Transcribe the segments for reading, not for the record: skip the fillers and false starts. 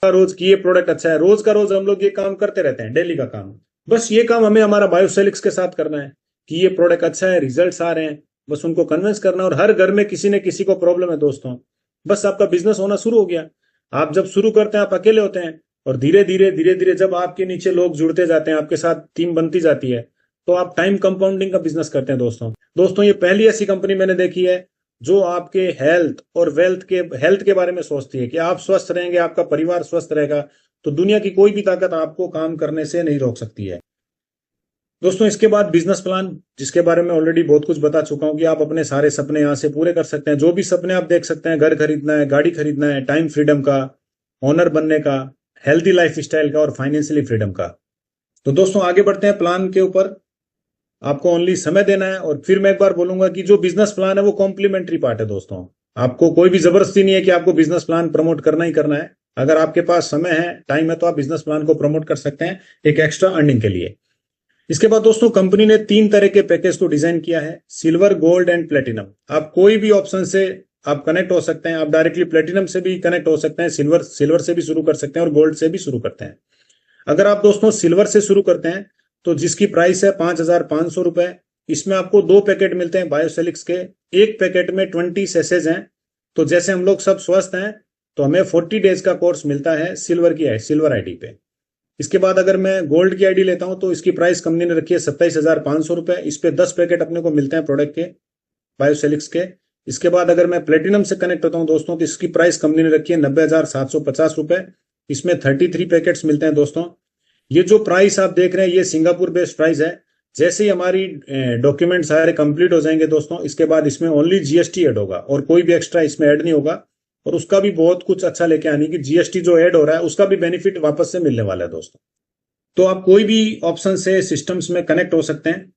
रोज की ये प्रोडक्ट अच्छा है, रोज का रोज हम लोग ये काम करते रहते हैं, डेली का काम। बस ये काम हमें हमारा बायोसेलिक्स के साथ करना है कि ये प्रोडक्ट अच्छा है, रिजल्ट्स आ रहे हैं, बस उनको कन्विंस करना। और हर घर में किसी न किसी को प्रॉब्लम है दोस्तों, बस आपका बिजनेस होना शुरू हो गया। आप जब शुरू करते हैं आप अकेले होते हैं, और धीरे धीरे जब आपके नीचे लोग जुड़ते जाते हैं, आपके साथ टीम बनती जाती है, तो आप टाइम कंपाउंडिंग का बिजनेस करते हैं दोस्तों। दोस्तों ये पहली ऐसी कंपनी मैंने देखी है जो आपके हेल्थ के बारे में सोचती है कि आप स्वस्थ रहेंगे, आपका परिवार स्वस्थ रहेगा, तो दुनिया की कोई भी ताकत आपको काम करने से नहीं रोक सकती है। दोस्तों इसके बाद बिजनेस प्लान, जिसके बारे में ऑलरेडी बहुत कुछ बता चुका हूं कि आप अपने सारे सपने यहां से पूरे कर सकते हैं। जो भी सपने आप देख सकते हैं, घर खरीदना है, गाड़ी खरीदना है, टाइम फ्रीडम का, ऑनर बनने का, हेल्थी लाइफ स्टाइल का और फाइनेंशियली फ्रीडम का। तो दोस्तों आगे बढ़ते हैं प्लान के ऊपर। आपको ओनली समय देना है। और फिर मैं एक बार बोलूंगा कि जो बिजनेस प्लान है वो कॉम्प्लीमेंट्री पार्ट है दोस्तों। आपको कोई भी जबरदस्ती नहीं है कि आपको बिजनेस प्लान प्रमोट करना ही करना है। अगर आपके पास समय है, टाइम है, तो आप बिजनेस प्लान को प्रमोट कर सकते हैं एक एक्स्ट्रा अर्निंग के लिए। इसके बाद दोस्तों कंपनी ने 3 तरह के पैकेज को डिजाइन किया है, सिल्वर, गोल्ड एंड प्लेटिनम। आप कोई भी ऑप्शन से आप कनेक्ट हो सकते हैं। आप डायरेक्टली प्लेटिनम से भी कनेक्ट हो सकते हैं, सिल्वर से भी शुरू कर सकते हैं और गोल्ड से भी शुरू करते हैं। अगर आप दोस्तों सिल्वर से शुरू करते हैं तो जिसकी प्राइस है 5,500 रुपए, इसमें आपको 2 पैकेट मिलते हैं बायोसेलिक्स के। एक पैकेट में 20 सेसेज हैं। तो जैसे हम लोग सब स्वस्थ हैं, तो हमें 40 डेज का कोर्स मिलता है सिल्वर आईडी पे। इसके बाद अगर मैं गोल्ड की आईडी लेता हूं तो इसकी प्राइस कंपनी ने रखी है 27,500 रुपए। इस पे 10 पैकेट अपने को मिलते हैं प्रोडक्ट के, बायोसेलिक्स के। इसके बाद अगर मैं प्लेटिनम से कनेक्ट होता हूं दोस्तों, तो इसकी प्राइस कंपनी ने रखी है 90,750 रुपए। इसमें 33 पैकेट्स मिलते हैं दोस्तों। ये जो प्राइस आप देख रहे हैं ये सिंगापुर बेस्ड प्राइस है। जैसे ही हमारी डॉक्यूमेंट सारे कंप्लीट हो जाएंगे दोस्तों, इसके बाद इसमें ओनली जीएसटी ऐड होगा और कोई भी एक्स्ट्रा इसमें ऐड नहीं होगा। और उसका भी बहुत कुछ अच्छा लेके आने की, जीएसटी जो ऐड हो रहा है उसका भी बेनिफिट वापस से मिलने वाला है दोस्तों। तो आप कोई भी ऑप्शन से सिस्टम्स में कनेक्ट हो सकते हैं।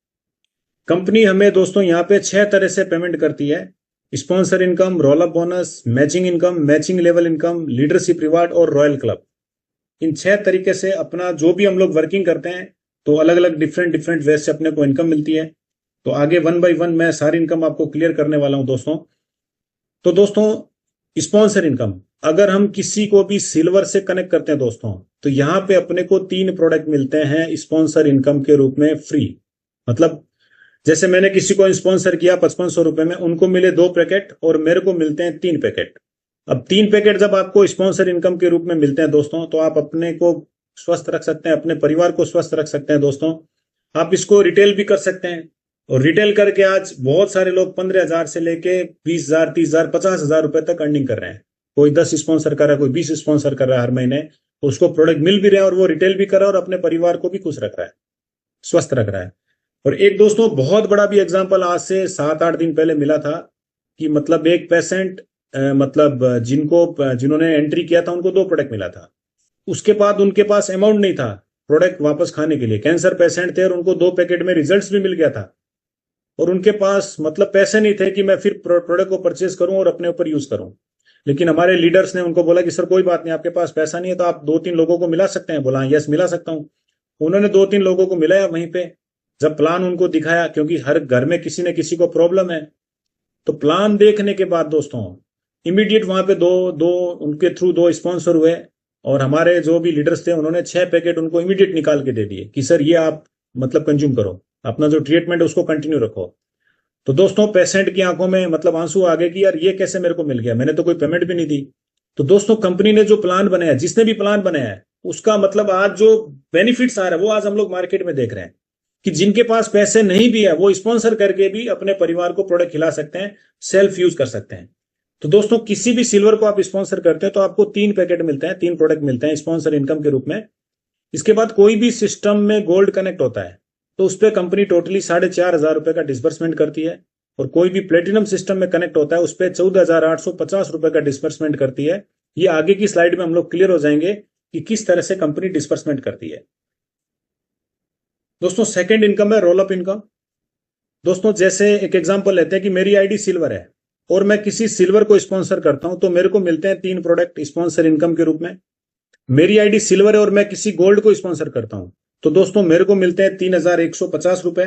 कंपनी हमें दोस्तों यहाँ पे 6 तरह से पेमेंट करती है: sponsor income, roll up bonus, matching income, matching level income, leadership reward और रॉयल क्लब। इन 6 तरीके से अपना जो भी हम लोग वर्किंग करते हैं, तो अलग अलग डिफरेंट डिफरेंट वे से अपने को इनकम मिलती है। तो आगे 1 बाय 1 मैं सारी इनकम आपको क्लियर करने वाला हूं दोस्तों। तो दोस्तों स्पॉन्सर इनकम, अगर हम किसी को भी सिल्वर से कनेक्ट करते हैं दोस्तों, तो यहाँ पे अपने को 3 प्रोडक्ट मिलते हैं स्पॉन्सर इनकम के रूप में फ्री। मतलब जैसे मैंने किसी को स्पॉन्सर किया 5500 रुपए में, उनको मिले 2 पैकेट और मेरे को मिलते हैं 3 पैकेट। अब 3 पैकेट जब आपको स्पॉन्सर इनकम के रूप में मिलते हैं दोस्तों, तो आप अपने को स्वस्थ रख सकते हैं, अपने परिवार को स्वस्थ रख सकते हैं दोस्तों। आप इसको रिटेल भी कर सकते हैं, और रिटेल करके आज बहुत सारे लोग 15,000 से लेके 20,000, 30,000, 50,000 रुपए तक अर्निंग कर रहे हैं। कोई 10 स्पॉन्सर कर रहा है, कोई 20 स्पॉन्सर कर रहा है हर महीने। उसको प्रोडक्ट मिल भी रहे हैं और वो रिटेल भी कर रहा है और अपने परिवार को भी खुश रख रहा है, स्वस्थ रख रहा है। और एक दोस्तों बहुत बड़ा भी एग्जाम्पल आज से 7-8 दिन पहले मिला था कि मतलब एक पेशेंट, मतलब जिन्होंने एंट्री किया था उनको 2 प्रोडक्ट मिला था। उसके बाद उनके पास अमाउंट नहीं था प्रोडक्ट वापस खाने के लिए। कैंसर पेशेंट थे और उनको 2 पैकेट में रिजल्ट्स भी मिल गया था, और उनके पास मतलब पैसे नहीं थे कि मैं फिर प्रोडक्ट को परचेज करूं और अपने ऊपर यूज करूं। लेकिन हमारे लीडर्स ने उनको बोला कि सर कोई बात नहीं, आपके पास पैसा नहीं है तो आप 2-3 लोगों को मिला सकते हैं। बोला यस मिला सकता हूं। उन्होंने 2-3 लोगों को मिलाया वहीं पे। जब प्लान उनको दिखाया, क्योंकि हर घर में किसी न किसी को प्रॉब्लम है, तो प्लान देखने के बाद दोस्तों इमीडिएट वहां पे दो दो उनके थ्रू 2 स्पॉन्सर हुए, और हमारे जो भी लीडर्स थे उन्होंने 6 पैकेट उनको इमीडिएट निकाल के दे दिए कि सर ये आप मतलब कंज्यूम करो, अपना जो ट्रीटमेंट है उसको कंटिन्यू रखो। तो दोस्तों पेशेंट की आंखों में मतलब आंसू आ गए कि यार ये कैसे मेरे को मिल गया, मैंने तो कोई पेमेंट भी नहीं दी। तो दोस्तों कंपनी ने जो प्लान बनाया, जिसने भी प्लान बनाया है, उसका मतलब आज जो बेनिफिट्स आ रहा है वो आज हम लोग मार्केट में देख रहे हैं कि जिनके पास पैसे नहीं भी है वो स्पॉन्सर करके भी अपने परिवार को प्रोडक्ट खिला सकते हैं, सेल्फ यूज कर सकते हैं। तो दोस्तों किसी भी सिल्वर को आप स्पॉन्सर करते हैं तो आपको 3 पैकेट मिलते हैं, 3 प्रोडक्ट मिलते हैं स्पॉन्सर इनकम के रूप में। इसके बाद कोई भी सिस्टम में गोल्ड कनेक्ट होता है तो उस पर कंपनी टोटली 4,500 रुपए का डिस्बर्समेंट करती है, और कोई भी प्लेटिनम सिस्टम में कनेक्ट होता है उस पर 14,850 रुपए का डिस्बर्समेंट करती है। ये आगे की स्लाइड में हम लोग क्लियर हो जाएंगे कि किस तरह से कंपनी डिस्बर्समेंट करती है। दोस्तों सेकंड इनकम है रोल अप इनकम। दोस्तों जैसे एक एग्जांपल लेते हैं कि मेरी आईडी सिल्वर है और मैं किसी सिल्वर को स्पॉन्सर करता हूं, तो मेरे को मिलते हैं 3 प्रोडक्ट स्पॉन्सर इनकम के रूप में। मेरी आईडी सिल्वर है और मैं किसी गोल्ड को स्पॉन्सर करता हूं, तो दोस्तों मेरे को मिलते हैं 3,150 रुपए।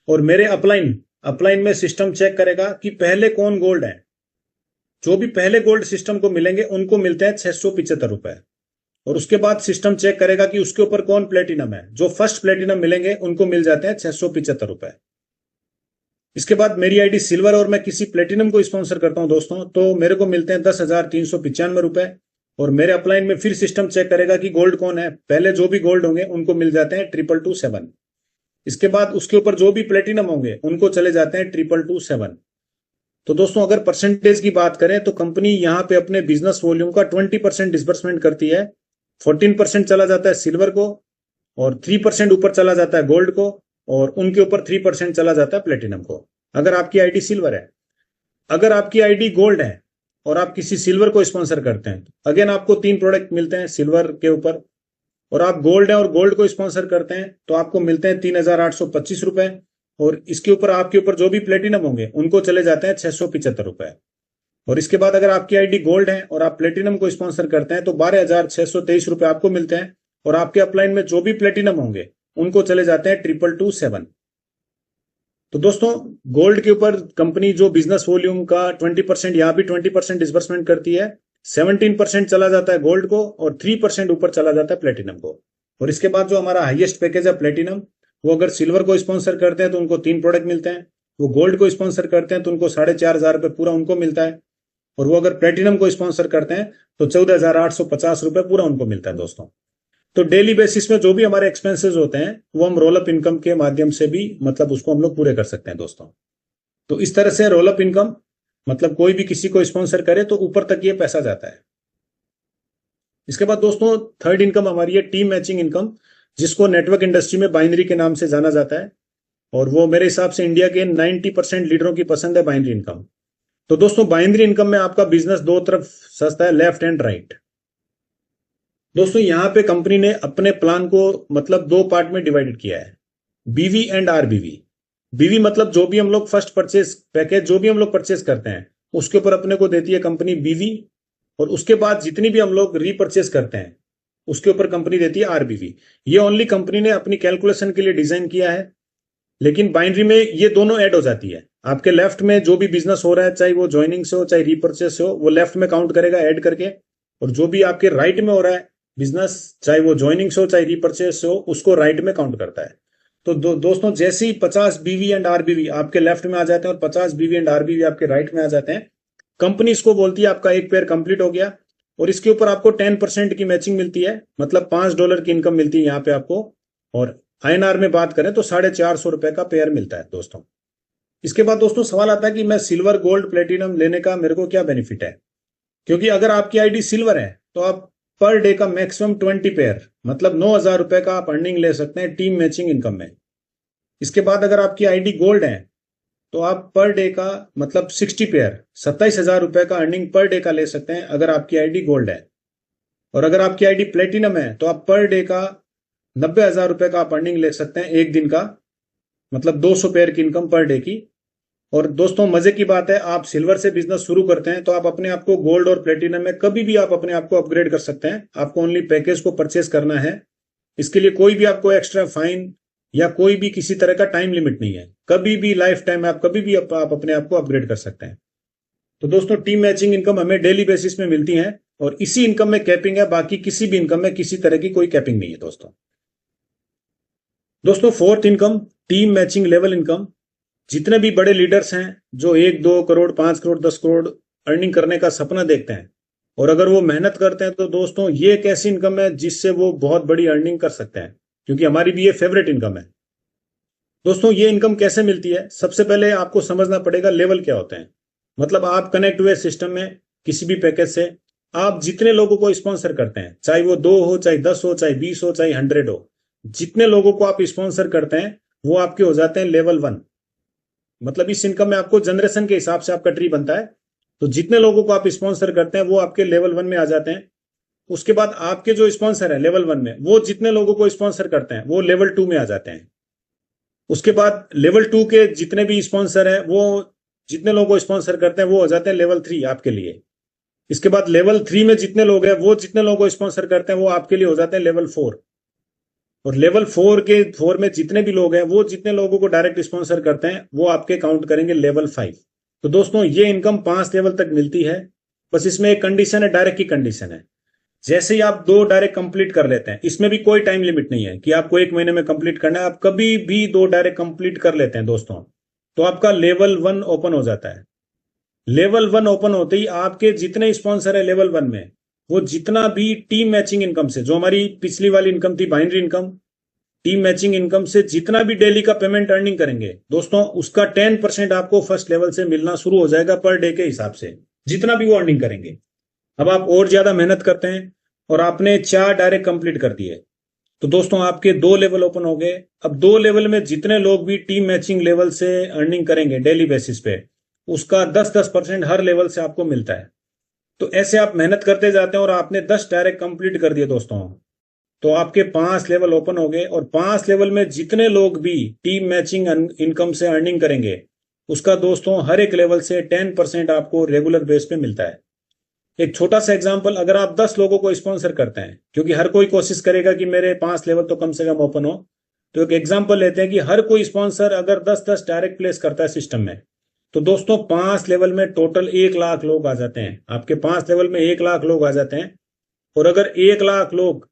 और मेरे अपलाइन में सिस्टम चेक करेगा कि पहले कौन गोल्ड है। जो भी पहले गोल्ड सिस्टम को मिलेंगे उनको मिलते हैं 675 रुपए। और उसके बाद सिस्टम चेक करेगा कि उसके ऊपर कौन प्लेटिनम है। जो फर्स्ट प्लेटिनम मिलेंगे उनको मिल जाते हैं 675 रुपए। इसके बाद मेरी आईडी सिल्वर और मैं किसी प्लेटिनम को स्पॉन्सर करता हूं दोस्तों, तो मेरे को मिलते हैं 10,395 रुपए। और मेरे अपलाइन में फिर सिस्टम चेक करेगा कि गोल्ड कौन है। पहले जो भी गोल्ड होंगे उनको मिल जाते हैं 2227। इसके बाद उसके ऊपर जो भी प्लेटिनम होंगे उनको चले जाते हैं 2227। तो दोस्तों अगर परसेंटेज की बात करें तो कंपनी यहाँ पे अपने बिजनेस वॉल्यूम का 20% डिसबर्समेंट करती है। 14% चला जाता है सिल्वर को, और 3% ऊपर चला जाता है गोल्ड को, और उनके ऊपर 3% चला जाता है प्लेटिनम को, अगर आपकी आईडी सिल्वर है। अगर आपकी आईडी गोल्ड है और आप किसी सिल्वर को स्पॉन्सर करते हैं, अगेन आपको 3 प्रोडक्ट मिलते हैं सिल्वर के ऊपर। और आप गोल्ड है और गोल्ड को स्पॉन्सर करते हैं तो आपको मिलते हैं 3,825 रुपए। और इसके ऊपर आपके ऊपर जो भी प्लेटिनम होंगे उनको चले जाते हैं 675 रुपए। और इसके बाद अगर आपकी आईडी गोल्ड है और आप प्लेटिनम को स्पॉन्सर करते हैं तो 12,623 रुपए आपको मिलते हैं। और आपके अपलाइन में जो भी प्लेटिनम होंगे उनको चले जाते हैं 2227। तो दोस्तों गोल्ड के ऊपर कंपनी जो बिजनेस वॉल्यूम का 20%, यहाँ भी 20% डिसबर्समेंट करती है। 17% चला जाता है गोल्ड को और 3% ऊपर चला जाता है प्लेटिनम को। और इसके बाद जो हमारा हाईएस्ट पैकेज है प्लेटिनम, वो अगर सिल्वर को स्पॉन्सर करते हैं तो उनको 3 प्रोडक्ट मिलते हैं। वो गोल्ड को स्पॉन्सर करते हैं तो उनको 4,500 रुपए पूरा उनको मिलता है। और वो अगर प्लेटिनम को स्पॉन्सर करते हैं तो 14,850 रुपए पूरा उनको मिलता है दोस्तों। तो डेली बेसिस में जो भी हमारे एक्सपेंसेस होते हैं वो हम रोल अप इनकम के माध्यम से भी मतलब उसको हम लोग पूरे कर सकते हैं दोस्तों। तो इस तरह से रोल अप इनकम मतलब कोई भी किसी को स्पॉन्सर करे तो ऊपर तक ये पैसा जाता है। इसके बाद दोस्तों थर्ड इनकम हमारी है टीम मैचिंग इनकम, जिसको नेटवर्क इंडस्ट्री में बाइनरी के नाम से जाना जाता है। और वो मेरे हिसाब से इंडिया के 90% लीडरों की पसंद है बाइनरी इनकम। तो दोस्तों बाइनरी इनकम में आपका बिजनेस दो तरफ सस्ता है, लेफ्ट एंड राइट। दोस्तों यहाँ पे कंपनी ने अपने प्लान को मतलब 2 पार्ट में डिवाइडेड किया है, बीवी एंड आरबीवी। बीवी मतलब जो भी हम लोग फर्स्ट परचेज पैकेज जो भी हम लोग परचेज करते हैं उसके ऊपर अपने को देती है कंपनी बीवी। और उसके बाद जितनी भी हम लोग रीपरचेज करते हैं उसके ऊपर कंपनी देती है आरबीवी। ये ओनली कंपनी ने अपनी कैलकुलेशन के लिए डिजाइन किया है, लेकिन बाइनरी में ये दोनों ऐड हो जाती है। आपके लेफ्ट में जो भी बिजनेस हो रहा है, चाहे वो ज्वाइनिंग से हो चाहे रीपरचेज से हो, वो लेफ्ट में काउंट करेगा ऐड करके। और जो भी आपके राइट में हो रहा है बिजनेस, चाहे वो ज्वाइनिंग से हो चाहे रीपरचेज से हो, उसको राइट में काउंट करता है। तो दोस्तों जैसे ही 50 बीवी एंड आरबीवी आपके लेफ्ट में आ जाते हैं और 50 बीवी एंड आरबीवी आपके राइट में आ जाते हैं, कंपनी इसको बोलती है आपका एक पेयर कंप्लीट हो गया। और इसके ऊपर आपको 10% की मैचिंग मिलती है, मतलब $5 की इनकम मिलती है यहाँ पे आपको। और आईएनआर में बात करें तो 450 रुपए का पेयर मिलता है दोस्तों। इसके बाद दोस्तों सवाल आता है कि मैं सिल्वर गोल्ड प्लेटिनम लेने का मेरे को क्या बेनिफिट है। क्योंकि अगर आपकी आईडी सिल्वर है तो आप पर डे का मैक्सिमम 20 पेयर मतलब 9,000 रुपए का आप अर्निंग ले सकते हैं टीम मैचिंग इनकम में। इसके बाद अगर आपकी आईडी गोल्ड है तो आप पर डे का मतलब 60 पेयर 27,000 रुपए का अर्निंग पर डे का ले सकते हैं अगर आपकी आईडी गोल्ड है। और अगर आपकी आईडी प्लेटिनम है तो आप पर डे का 90,000 रुपए का आप अर्निंग ले सकते हैं एक दिन का, मतलब 200 पेयर की इनकम पर डे की। और दोस्तों मजे की बात है, आप सिल्वर से बिजनेस शुरू करते हैं तो आप अपने आप को गोल्ड और प्लेटिनम में कभी भी आप अपने आप को अपग्रेड कर सकते हैं। आपको ओनली पैकेज को परचेज करना है। इसके लिए कोई भी आपको एक्स्ट्रा फाइन या कोई भी किसी तरह का टाइम लिमिट नहीं है। कभी भी लाइफ टाइम आप कभी भी आप अपने आप को अपग्रेड कर सकते हैं। तो दोस्तों टीम मैचिंग इनकम हमें डेली बेसिस में मिलती है और इसी इनकम में कैपिंग है, बाकी किसी भी इनकम में किसी तरह की कोई कैपिंग नहीं है दोस्तों fourth income team matching level income. जितने भी बड़े लीडर्स हैं जो 1-2 करोड़ 5 करोड़ 10 करोड़ अर्निंग करने का सपना देखते हैं और अगर वो मेहनत करते हैं तो दोस्तों ये एक ऐसी इनकम है जिससे वो बहुत बड़ी अर्निंग कर सकते हैं, क्योंकि हमारी भी ये फेवरेट इनकम है। दोस्तों ये इनकम कैसे मिलती है, सबसे पहले आपको समझना पड़ेगा लेवल क्या होते हैं। मतलब आप कनेक्ट हुए सिस्टम में किसी भी पैकेज से आप जितने लोगों को स्पॉन्सर करते हैं, चाहे वो 2 हो चाहे 10 हो चाहे 20 हो चाहे 100 हो, जितने लोगों को आप स्पॉन्सर करते हैं वो आपके हो जाते हैं लेवल 1। मतलब इस इनकम में आपको जनरेशन के हिसाब से आपका ट्री बनता है। तो जितने लोगों को आप स्पॉन्सर करते हैं वो आपके लेवल 1 में आ जाते हैं। उसके बाद आपके जो स्पॉन्सर है लेवल 1 में, वो जितने लोगों को स्पॉन्सर करते हैं वो लेवल 2 में आ जाते हैं। उसके बाद लेवल 2 के जितने भी स्पॉन्सर है वो जितने लोगों को स्पॉन्सर करते हैं वो हो जाते हैं लेवल 3 आपके लिए। इसके बाद लेवल 3 में जितने लोग हैं वो जितने लोगों को स्पॉन्सर करते हैं वो आपके लिए हो जाते हैं लेवल 4। और लेवल 4 में जितने भी लोग हैं वो जितने लोगों को डायरेक्ट स्पॉन्सर करते हैं वो आपके काउंट करेंगे लेवल 5। तो दोस्तों ये इनकम 5 लेवल तक मिलती है। बस इसमें एक कंडीशन है, डायरेक्ट की कंडीशन है। जैसे ही आप 2 डायरेक्ट कंप्लीट कर लेते हैं, इसमें भी कोई टाइम लिमिट नहीं है कि आपको 1 महीने में कंप्लीट करना है, आप कभी भी 2 डायरेक्ट कंप्लीट कर लेते हैं दोस्तों, तो आपका लेवल 1 ओपन हो जाता है। लेवल 1 ओपन होते ही आपके जितने स्पॉन्सर है लेवल 1 में, वो जितना भी टीम मैचिंग इनकम से, जो हमारी पिछली वाली इनकम थी binary income, team matching income से जितना भी डेली का पेमेंट अर्निंग करेंगे दोस्तों, उसका 10% आपको फर्स्ट लेवल से मिलना शुरू हो जाएगा पर डे के हिसाब से, जितना भी वो अर्निंग करेंगे। अब आप और ज्यादा मेहनत करते हैं और आपने 4 डायरेक्ट कंप्लीट कर दिए, तो दोस्तों आपके 2 लेवल ओपन हो गए। अब 2 लेवल में जितने लोग भी टीम मैचिंग लेवल से अर्निंग करेंगे डेली बेसिस पे, उसका 10-10% हर लेवल से आपको मिलता है। तो ऐसे आप मेहनत करते जाते हैं और आपने 10 डायरेक्ट कंप्लीट कर दिए दोस्तों, तो आपके 5 लेवल ओपन हो गए, और 5 लेवल में जितने लोग भी टीम मैचिंग इनकम से अर्निंग करेंगे, उसका दोस्तों हर एक लेवल से 10% आपको रेगुलर बेस पे मिलता है। एक छोटा सा एग्जांपल, अगर आप 10 लोगों को स्पॉन्सर करते हैं, क्योंकि हर कोई कोशिश करेगा कि मेरे 5 लेवल तो कम से कम ओपन हो, तो एक एग्जांपल लेते हैं कि हर कोई स्पॉन्सर अगर 10-10 डायरेक्ट प्लेस करता है सिस्टम में, तो दोस्तों 5 लेवल में टोटल 1 लाख लोग आ जाते हैं। आपके 5 लेवल में 1 लाख लोग आ जाते हैं, और अगर 1 लाख लोग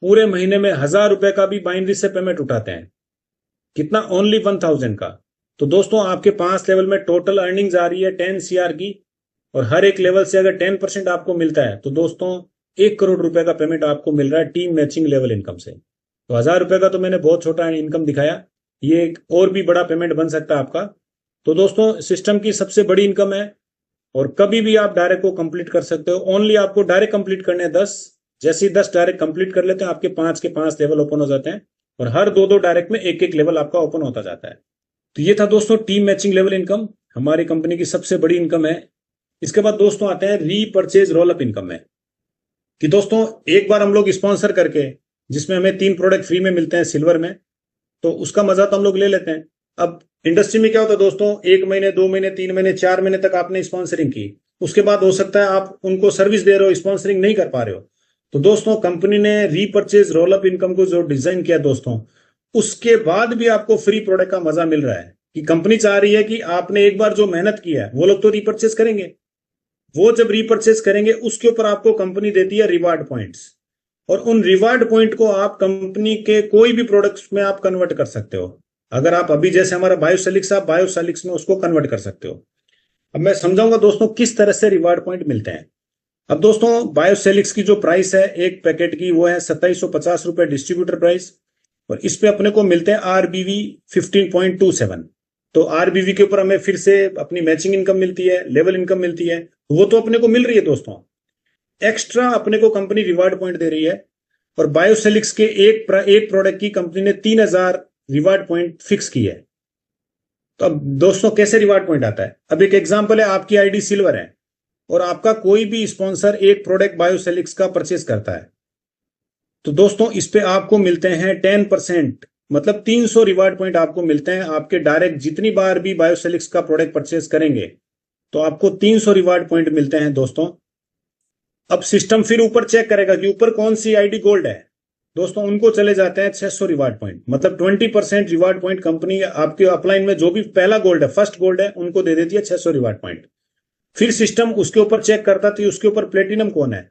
पूरे महीने में 1,000 रुपए का भी बाइनरी से पेमेंट उठाते हैं, कितना, ओनली 1,000 का, तो दोस्तों आपके 5 लेवल में टोटल अर्निंग्स आ रही है 10 CR की, और हर एक लेवल से अगर 10% आपको मिलता है, तो दोस्तों 1 करोड़ रुपए का पेमेंट आपको मिल रहा है टीम मैचिंग लेवल इनकम से। तो 1,000 रुपए का तो मैंने बहुत छोटा इनकम दिखाया, ये एक और भी बड़ा पेमेंट बन सकता है आपका। तो दोस्तों सिस्टम की सबसे बड़ी इनकम है, और कभी भी आप डायरेक्ट को कंप्लीट कर सकते हो। ओनली आपको डायरेक्ट कंप्लीट करने हैं 10, जैसे ही 10 डायरेक्ट कंप्लीट कर लेते हैं, आपके 5 के 5 लेवल ओपन हो जाते हैं, और हर 2-2 डायरेक्ट में एक एक लेवल आपका ओपन होता जाता है। तो ये था दोस्तों टीम मैचिंग लेवल इनकम, हमारी कंपनी की सबसे बड़ी इनकम है। इसके बाद दोस्तों आते हैं रीपर्चेज रोल अप इनकम में, कि दोस्तों एक बार हम लोग स्पॉन्सर करके, जिसमें हमें 3 प्रोडक्ट फ्री में मिलते हैं सिल्वर में, तो उसका मजा तो हम लोग ले लेते हैं। अब इंडस्ट्री में क्या होता है दोस्तों, 1 महीने, 2 महीने, 3 महीने, 4 महीने तक आपने स्पॉन्सरिंग की, उसके बाद हो सकता है आप उनको सर्विस दे रहे हो, स्पॉन्सरिंग नहीं कर पा रहे हो, तो दोस्तों कंपनी ने रीपर्चेज रोल अप इनकम को जो डिजाइन किया दोस्तों, उसके बाद भी आपको फ्री प्रोडक्ट का मजा मिल रहा है, कि कंपनी चाह रही है कि आपने एक बार जो मेहनत की है वो लोग तो रीपर्चेज करेंगे, वो जब रीपर्चेज करेंगे उसके ऊपर आपको कंपनी देती है रिवार्ड पॉइंट्स, और उन रिवार्ड पॉइंट को आप कंपनी के कोई भी प्रोडक्ट्स में आप कन्वर्ट कर सकते हो। अगर आप अभी जैसे हमारा बायोसेलिक्स, आप बायोसेलिक्स में उसको कन्वर्ट कर सकते हो। अब मैं समझाऊंगा दोस्तों किस तरह से रिवार्ड पॉइंट मिलते हैं। अब दोस्तों बायोसेलिक्स की जो प्राइस है एक पैकेट की, वो है 2750 रुपए डिस्ट्रीब्यूटर प्राइस, और इस पे अपने को मिलते हैं RBV 15.27। तो RBV के ऊपर हमें फिर से अपनी मैचिंग इनकम मिलती है, लेवल इनकम मिलती है, वो तो अपने को मिल रही है दोस्तों। एक्स्ट्रा अपने को कंपनी रिवार्ड पॉइंट दे रही है, और बायोसेलिक्स के एक प्रोडक्ट की कंपनी ने 3,000 रिवार्ड पॉइंट फिक्स की है। तो अब दोस्तों कैसे रिवार्ड पॉइंट आता है, अब एक एग्जांपल है, आपकी आईडी सिल्वर है और आपका कोई भी स्पॉन्सर एक प्रोडक्ट बायोसेलिक्स का परचेज करता है, तो दोस्तों इस पे आपको मिलते हैं 10%, मतलब 300 रिवार्ड पॉइंट आपको मिलते हैं। आपके डायरेक्ट जितनी बार भी बायोसेलिक्स का प्रोडक्ट परचेज करेंगे, तो आपको 300 रिवार्ड पॉइंट मिलते हैं दोस्तों। अब सिस्टम फिर ऊपर चेक करेगा कि ऊपर कौन सी आईडी गोल्ड है, दोस्तों उनको चले जाते हैं 600 रिवार्ड पॉइंट, मतलब 20% रिवार्ड पॉइंट कंपनी आपके अपलाइन में जो भी पहला गोल्ड है, फर्स्ट गोल्ड है, उनको दे देती है 600 रिवार्ड पॉइंट। फिर सिस्टम उसके ऊपर चेक करता है उसके ऊपर प्लेटिनम कौन है,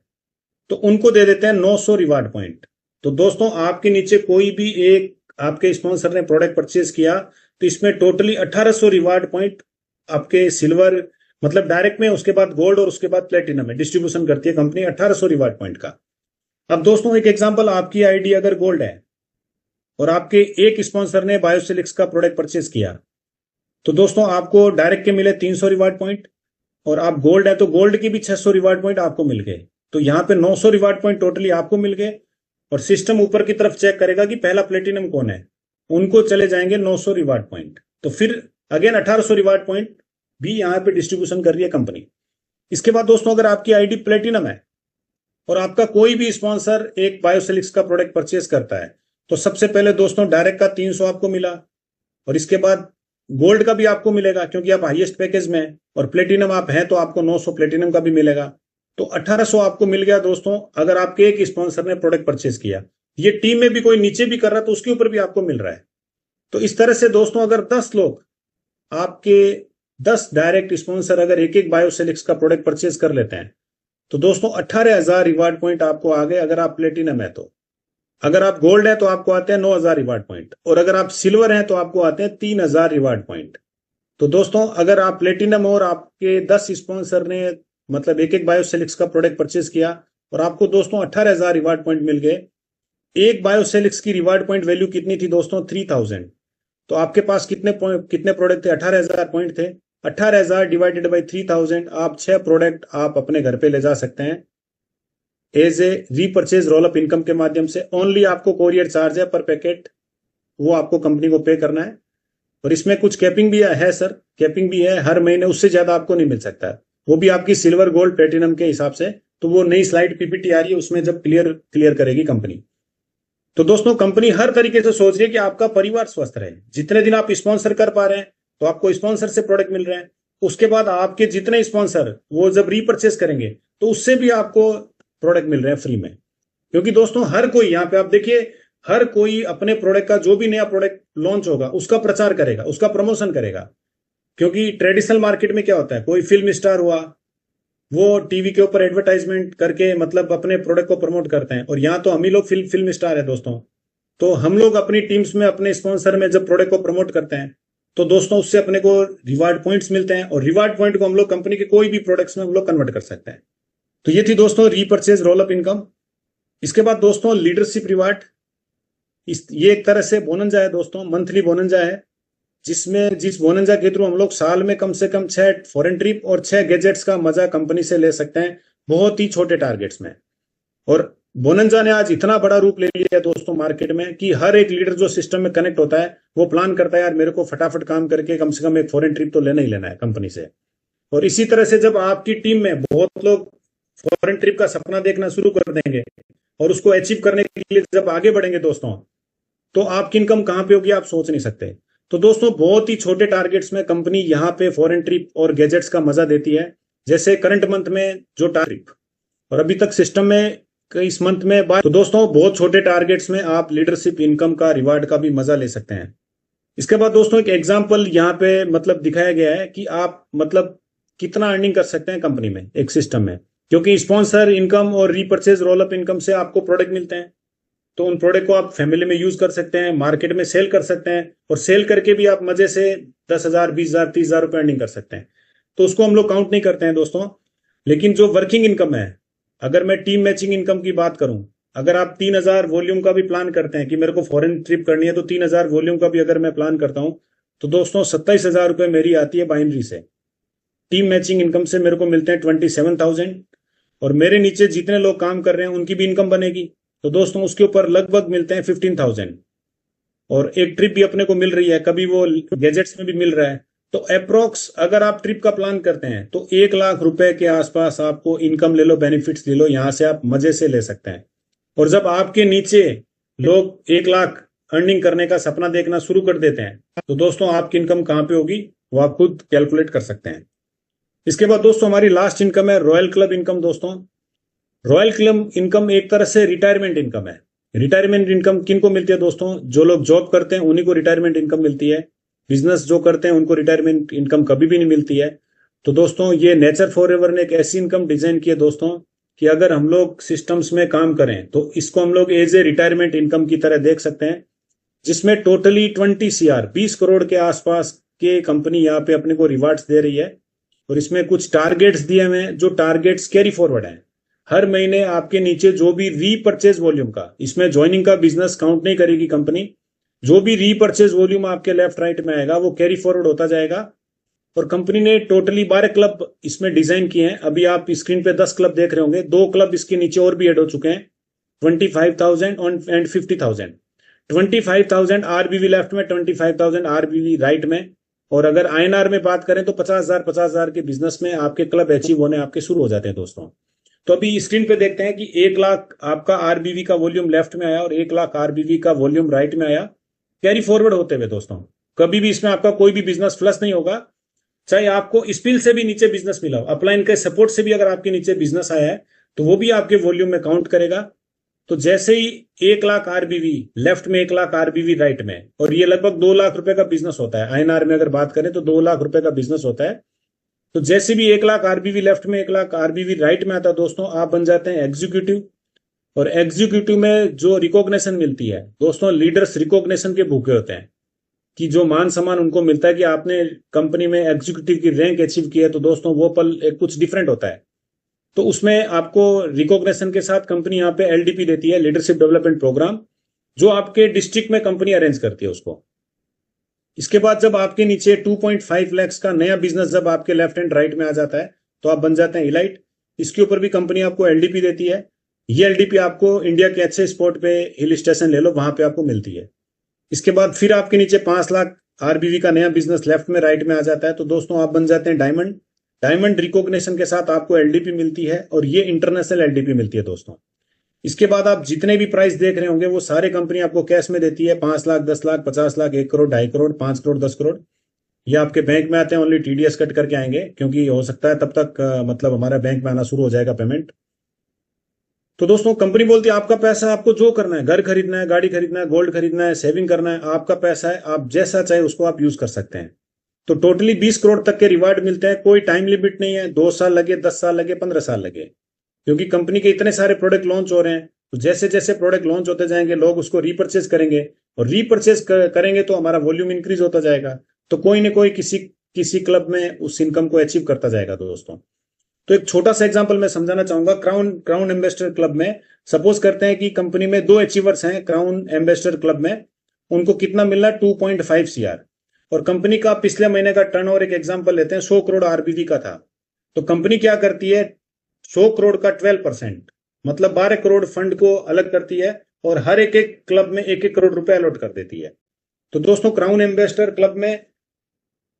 तो उनको दे देते हैं 900 रिवार्ड पॉइंट। तो दोस्तों आपके नीचे कोई भी एक आपके स्पॉन्सर ने प्रोडक्ट परचेज किया, तो इसमें टोटली 1800 रिवार्ड पॉइंट आपके सिल्वर, मतलब डायरेक्ट में, उसके बाद गोल्ड और उसके बाद प्लेटिनम में डिस्ट्रीब्यूशन करती है कंपनी 1800 रिवार्ड पॉइंट का। अब दोस्तों एक एग्जांपल, आपकी आईडी अगर गोल्ड है और आपके एक स्पॉन्सर ने बायोसिलिक्स का प्रोडक्ट परचेज किया, तो दोस्तों आपको डायरेक्ट के मिले 300 रिवार्ड पॉइंट, और आप गोल्ड है तो गोल्ड की भी 600 रिवार्ड पॉइंट आपको मिल गए। तो यहाँ पे 900 रिवार्ड पॉइंट टोटली आपको मिल गए, और सिस्टम ऊपर की तरफ चेक करेगा कि पहला प्लेटिनम कौन है, उनको चले जाएंगे 900 रिवार्ड पॉइंट। तो फिर अगेन 1800 रिवार्ड पॉइंट भी यहाँ पे डिस्ट्रीब्यूशन कर रही है कंपनी। इसके बाद दोस्तों अगर आपकी आईडी प्लेटिनम है और आपका कोई भी स्पॉन्सर एक बायोसिलिक्स का प्रोडक्ट परचेज करता है, तो सबसे पहले दोस्तों डायरेक्ट का 300 आपको मिला, और इसके बाद गोल्ड का भी आपको मिलेगा क्योंकि आप हाईएस्ट पैकेज में हैं, और प्लेटिनम आप हैं तो आपको 900 प्लेटिनम का भी मिलेगा। तो 1800 आपको मिल गया दोस्तों, अगर आपके एक स्पॉन्सर ने प्रोडक्ट परचेज किया। ये टीम में भी कोई नीचे भी कर रहा है तो उसके ऊपर भी आपको मिल रहा है। तो इस तरह से दोस्तों अगर 10 लोग आपके 10 डायरेक्ट स्पॉन्सर अगर एक एक बायोसिलिक्स का प्रोडक्ट परचेज कर लेते हैं, तो दोस्तों 18,000 रिवार्ड पॉइंट आपको आ गए अगर आप प्लेटिनम है तो। अगर आप गोल्ड है तो आपको आते हैं 9,000 रिवार्ड पॉइंट, और अगर आप सिल्वर हैं तो आपको आते हैं 3,000 रिवार्ड पॉइंट। तो दोस्तों अगर आप प्लेटिनम और आपके 10 स्पॉन्सर ने मतलब एक एक बायोसेलिक्स का प्रोडक्ट परचेज किया और आपको दोस्तों 18,000 रिवार्ड पॉइंट मिल गए। एक बायोसेलिक्स की रिवार्ड पॉइंट वैल्यू कितनी थी दोस्तों? 3,000। तो आपके पास कितने प्रोडक्ट थे? 18,000 पॉइंट थे। 18,000 डिवाइडेड बाई 3,000, आप 6 प्रोडक्ट आप अपने घर पे ले जा सकते हैं as a repurchase roll up income के माध्यम से। ओनली आपको कोरियर चार्ज है पर पैकेट, वो आपको कंपनी को पे करना है। और इसमें कुछ कैपिंग भी है सर, कैपिंग भी है हर महीने, उससे ज्यादा आपको नहीं मिल सकता है, वो भी आपकी सिल्वर गोल्ड प्लेटिनम के हिसाब से। तो वो नई स्लाइड पीपीटी आ रही है, उसमें जब क्लियर करेगी कंपनी। तो दोस्तों कंपनी हर तरीके से सोच रही है कि आपका परिवार स्वस्थ रहे। जितने दिन आप स्पॉन्सर कर पा रहे हैं तो आपको स्पॉन्सर से प्रोडक्ट मिल रहे हैं, उसके बाद आपके जितने स्पॉन्सर वो जब रीपर्चेस करेंगे तो उससे भी आपको प्रोडक्ट मिल रहे हैं फ्री में। क्योंकि दोस्तों हर कोई, यहाँ पे आप देखिए, हर कोई अपने प्रोडक्ट का, जो भी नया प्रोडक्ट लॉन्च होगा उसका प्रचार करेगा, उसका प्रमोशन करेगा। क्योंकि ट्रेडिशनल मार्केट में क्या होता है, कोई फिल्म स्टार हुआ, वो टीवी के ऊपर एडवर्टाइजमेंट करके मतलब अपने प्रोडक्ट को प्रमोट करते हैं, और यहाँ तो हम ही लोग फिल्म स्टार है दोस्तों। तो हम लोग अपनी टीम्स में अपने स्पॉन्सर में जब प्रोडक्ट को प्रमोट करते हैं तो दोस्तों उससे अपने को रिवार्ड पॉइंट्स मिलते हैं, और रिवार्ड पॉइंट को हम लोग कंपनी के कोई भी प्रोडक्ट्स में हम लोग कन्वर्ट कर सकते हैं। तो ये थी दोस्तों रीपर्चेज रोल अप इनकम। इसके बाद दोस्तों लीडरशिप रिवार्ड, ये एक तरह से बोनंजा है दोस्तों, मंथली बोनंजा है, जिस बोनंजा के थ्रू हम लोग साल में कम से कम 6 फॉरेन ट्रिप और 6 गैजेट्स का मजा कंपनी से ले सकते हैं, बहुत ही छोटे टारगेट्स में। और बोनंजा ने आज इतना बड़ा रूप ले लिया है दोस्तों मार्केट में कि हर एक लीडर जो सिस्टम में कनेक्ट होता है वो प्लान करता है यार मेरे को फटाफट काम करके कम से कम एक फॉरेन ट्रिप तो लेना ही लेना है कंपनी से। और इसी तरह से जब आपकी टीम में बहुत लोग फॉरेन ट्रिप का सपना देखना शुरू कर देंगे और उसको अचीव करने के लिए जब आगे बढ़ेंगे दोस्तों, तो आपकी इनकम कहां पे होगी आप सोच नहीं सकते। तो दोस्तों बहुत ही छोटे टारगेट्स में कंपनी यहाँ पे फॉरेन ट्रिप और गैजेट्स का मजा देती है। जैसे करंट मंथ में जो ट्रिप, और अभी तक सिस्टम में इस मंथ में तो दोस्तों बहुत छोटे टारगेट्स में आप लीडरशिप इनकम का, रिवार्ड का भी मजा ले सकते हैं। इसके बाद दोस्तों एक एग्जांपल यहाँ पे मतलब दिखाया गया है कि आप मतलब कितना अर्निंग कर सकते हैं कंपनी में एक सिस्टम में। क्योंकि स्पॉन्सर इनकम और रीपर्चेज रोल अप इनकम से आपको प्रोडक्ट मिलते हैं, तो उन प्रोडक्ट को आप फैमिली में यूज कर सकते हैं, मार्केट में सेल कर सकते हैं, और सेल करके भी आप मजे से 10,000, 20,000, 30,000 रुपए अर्निंग कर सकते हैं। तो उसको हम लोग काउंट नहीं करते हैं दोस्तों। लेकिन जो वर्किंग इनकम है, अगर मैं टीम मैचिंग इनकम की बात करूं, अगर आप 3,000 वॉल्यूम का भी प्लान करते हैं कि मेरे को फॉरेन ट्रिप करनी है, तो 3,000 वॉल्यूम का भी अगर मैं प्लान करता हूं तो दोस्तों 27,000 रुपए मेरी आती है बाइनरी से। टीम मैचिंग इनकम से मेरे को मिलते हैं 27,000, और मेरे नीचे जितने लोग काम कर रहे हैं उनकी भी इनकम बनेगी, तो दोस्तों उसके ऊपर लगभग मिलते हैं 15,000। और एक ट्रिप भी अपने को मिल रही है, कभी वो गैजेट्स में भी मिल रहा है। तो अप्रोक्स अगर आप ट्रिप का प्लान करते हैं तो 1,00,000 रुपए के आसपास आपको इनकम ले लो, बेनिफिट्स ले लो, यहां से आप मजे से ले सकते हैं। और जब आपके नीचे लोग 1,00,000 अर्निंग करने का सपना देखना शुरू कर देते हैं तो दोस्तों आपकी इनकम कहां पे होगी वो आप खुद कैलकुलेट कर सकते हैं। इसके बाद दोस्तों हमारी लास्ट इनकम है रॉयल क्लब इनकम। दोस्तों रॉयल क्लब इनकम एक तरह से रिटायरमेंट इनकम है। रिटायरमेंट इनकम किनको मिलती है दोस्तों? जो लोग जॉब करते हैं उन्हीं को रिटायरमेंट इनकम मिलती है। बिजनेस जो करते हैं उनको रिटायरमेंट इनकम कभी भी नहीं मिलती है। तो दोस्तों ये नेचर फॉरएवर ने एक ऐसी इनकम डिजाइन की है दोस्तों कि अगर हम लोग सिस्टम्स में काम करें तो इसको हम लोग एज ए रिटायरमेंट इनकम की तरह देख सकते हैं, जिसमें टोटली 20 CR 20 करोड़ के आसपास के कंपनी यहाँ पे अपने को रिवार्ड्स दे रही है। और इसमें कुछ टारगेट्स दिए हुए हैं, जो टारगेट्स कैरी फॉरवर्ड हैं। हर महीने आपके नीचे जो भी रीपर्चेज वॉल्यूम का, इसमें ज्वाइनिंग का बिजनेस काउंट नहीं करेगी कंपनी, जो भी रीपर्चेज वॉल्यूम आपके लेफ्ट राइट में आएगा वो कैरी फॉरवर्ड होता जाएगा। और कंपनी ने टोटली 12 क्लब इसमें डिजाइन किए हैं। अभी आप स्क्रीन पे 10 क्लब देख रहे होंगे, 2 क्लब इसके नीचे और भी ऐड हो चुके हैं, 25,000 एंड 50,000। 25,000 आरबीवी लेफ्ट में, 25,000 आरबीवी राइट में। और अगर आईएनआर में बात करें तो 50,000 के बिजनेस में आपके क्लब अचीव होने आपके शुरू हो जाते हैं दोस्तों। तो अभी स्क्रीन पे देखते हैं कि 1,00,000 आपका आरबीवी का वॉल्यूम लेफ्ट में आया और 1,00,000 आरबीवी का वॉल्यूम राइट में आया, कैरी फॉरवर्ड होते हुए दोस्तों। कभी भी इसमें आपका कोई भी बिजनेस फ्लश नहीं होगा, चाहे आपको स्पिल से भी नीचे बिजनेस मिला हो, अपलाइन के सपोर्ट से भी अगर आपके नीचे बिजनेस आया है तो वो भी आपके वॉल्यूम में काउंट करेगा। तो जैसे ही 1,00,000 आरबीवी लेफ्ट में, 1,00,000 आरबीवी राइट में, और ये लगभग 2 लाख रुपए का बिजनेस होता है। आईएनआर में अगर बात करें तो 2 लाख रुपए का बिजनेस होता है। तो जैसे भी 1 लाख आरबीवी लेफ्ट में 1 लाख आरबीवी राइट में आता है दोस्तों, आप बन जाते हैं एग्जीक्यूटिव। और एग्जीक्यूटिव में जो रिकॉग्निशन मिलती है दोस्तों, लीडर्स रिकॉग्निशन के भूखे होते हैं कि जो मान सम्मान उनको मिलता है कि आपने कंपनी में एग्जीक्यूटिव की रैंक अचीव की है, तो दोस्तों वो पल एक कुछ डिफरेंट होता है। तो उसमें आपको रिकॉग्निशन के साथ कंपनी यहाँ पे एलडीपी देती है, लीडरशिप डेवलपमेंट प्रोग्राम, जो आपके डिस्ट्रिक्ट में कंपनी अरेंज करती है उसको। इसके बाद जब आपके नीचे 2.5 लाख का नया बिजनेस जब आपके लेफ्ट एंड राइट में आ जाता है, तो आप बन जाते हैं इलाइट। इसके ऊपर भी कंपनी आपको एलडीपी देती है। ये एलडीपी आपको इंडिया के अच्छे स्पॉट पे, हिल स्टेशन ले लो, वहां पे आपको मिलती है। इसके बाद फिर आपके नीचे 5 लाख आरबीवी का नया बिजनेस लेफ्ट में राइट में आ जाता है, तो दोस्तों आप बन जाते हैं डायमंड। डायमंड रिकॉग्निशन के साथ आपको एलडीपी मिलती है, और ये इंटरनेशनल एलडीपी मिलती है दोस्तों। इसके बाद आप जितने भी प्राइस देख रहे होंगे वो सारे कंपनी आपको कैश में देती है। 5 लाख, 10 लाख, 50 लाख, 1 करोड़, 2.5 करोड़, 5 करोड़, 10 करोड़, ये आपके बैंक में आते हैं। ओनली टीडीएस कट करके आएंगे, क्योंकि हो सकता है तब तक मतलब हमारा बैंक में आना शुरू हो जाएगा पेमेंट। तो दोस्तों कंपनी बोलती है आपका पैसा, आपको जो करना है, घर खरीदना है, गाड़ी खरीदना है, गोल्ड खरीदना है, सेविंग करना है, आपका पैसा है, आप जैसा चाहे उसको आप यूज कर सकते हैं। तो टोटली 20 करोड़ तक के रिवार्ड मिलते हैं। कोई टाइम लिमिट नहीं है, 2 साल लगे, 10 साल लगे, 15 साल लगे, क्योंकि कंपनी के इतने सारे प्रोडक्ट लॉन्च हो रहे हैं। तो जैसे जैसे प्रोडक्ट लॉन्च होते जाएंगे लोग उसको रीपरचेज करेंगे, और रीपरचेज करेंगे तो हमारा वॉल्यूम इंक्रीज होता जाएगा। तो कोई ना कोई किसी किसी क्लब में उस इनकम को अचीव करता जाएगा दोस्तों। तो एक छोटा सा एग्जांपल मैं समझाना चाहूंगा। क्राउन क्राउन एम्बेसडर क्लब में सपोज करते हैं कि कंपनी में 2 अचीवर्स हैं क्राउन एम्बेसडर क्लब में, उनको कितना मिलना है, 2.5 सीआर। और कंपनी का पिछले महीने का टर्नओवर एक एग्जांपल लेते हैं, 100 करोड़ आरबीवी का था। तो कंपनी क्या करती है, 100 करोड़ का 12%, मतलब 12 करोड़ फंड को अलग करती है, और हर एक एक क्लब में 1-1 करोड़ रुपए अलॉट कर देती है। तो दोस्तों क्राउन एम्बेसडर क्लब में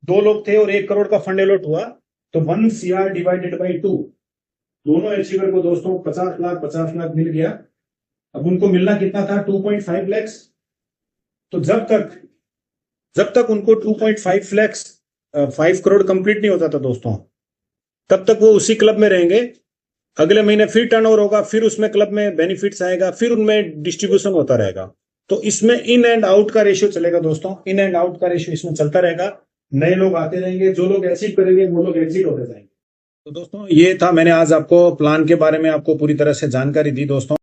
2 लोग थे और 1 करोड़ का फंड अलॉट हुआ, तो 1 सीआर डिवाइडेड बाई 2, दोनों अचीवर को दोस्तों 50 लाख मिल गया। अब उनको मिलना कितना था, 2.5 लाख। तो जब तक उनको 2.5 लाख 5 करोड़ कंप्लीट नहीं होता था दोस्तों, तब तक वो उसी क्लब में रहेंगे। अगले महीने फिर टर्नओवर होगा, फिर उसमें क्लब में बेनिफिट्स आएगा, फिर उनमें डिस्ट्रीब्यूशन होता रहेगा। तो इसमें इन एंड आउट का रेशियो चलेगा दोस्तों, इन एंड आउट का रेशियो इसमें चलता रहेगा। नए लोग आते रहेंगे, जो लोग अचीव करेंगे वो लोग एग्जिट होते जाएंगे। तो दोस्तों ये था, मैंने आज आपको प्लान के बारे में आपको पूरी तरह से जानकारी दी दोस्तों।